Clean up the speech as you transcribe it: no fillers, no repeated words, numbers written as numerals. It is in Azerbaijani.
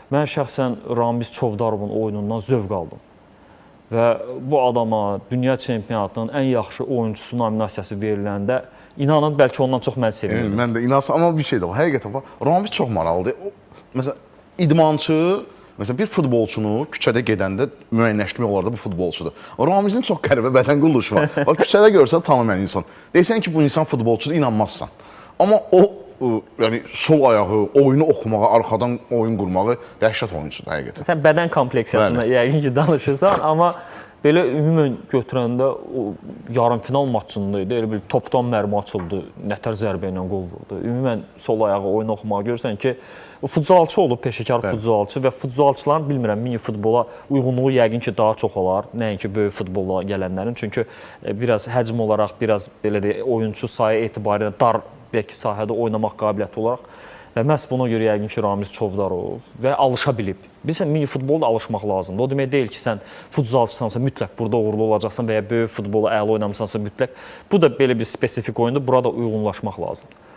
Mən şəxsən Ramiz Çovdarovun oyunundan zövq aldım. Və bu adama dünya çempionatının ən yaxşı oyuncusu nominasiyası veriləndə inanın bəlkə ondan çox mən sevindim. Mən də inansam, amma bir şey də var. Həqiqətən var. Ramiz çox maraqlıdır. Məsələn, idmançı, məsələn, bir futbolçunu küçədə gedəndə müəyyənləşdirmək olar da bu futbolçudur. Ramizin çox qəribə bədən quruluşu var. Bax, küçədə görsən tanımayan insan. Deyirsən ki, bu insan futbolçudur, inanmazsan. Amma o, yəni sol ayağı, oyunu oxumağı, arxadan oyun qurmağı dəhşət oyuncudur həqiqətən. Sən bədən kompleksiyasında yəqin ki danışırsan, amma belə ümumən götürəndə o yarımfinal maçında idi. Elə bir topdan mərmi açıldı, nətər zərbə ilə qol vurdu. Ümumən sol ayağı oyun oxumağı görürsən ki, futbolçu olub, peşəkar futbolçu və futbolçuların bilmirəm mini futbola uyğunluğu yəqin ki daha çox olar, nəinki böyük futbola gələnlərin. Çünki biraz həcm olaraq, biraz belə deyək, oyunçu sayı etibarilə dar belki sahədə oynamaq qabiliyyəti olaraq və məhz buna görə yəqin ki Ramiz Çovdarov və alışa bilib. Bilirsən, mini futbolda alışmaq lazımdır. O demək deyil ki, sən futbolçusansa mütləq burada uğurlu olacaqsan və ya böyük futbola əla oynamısansa mütləq. Bu da belə bir spesifik oyundur, burada uyğunlaşmaq lazımdır.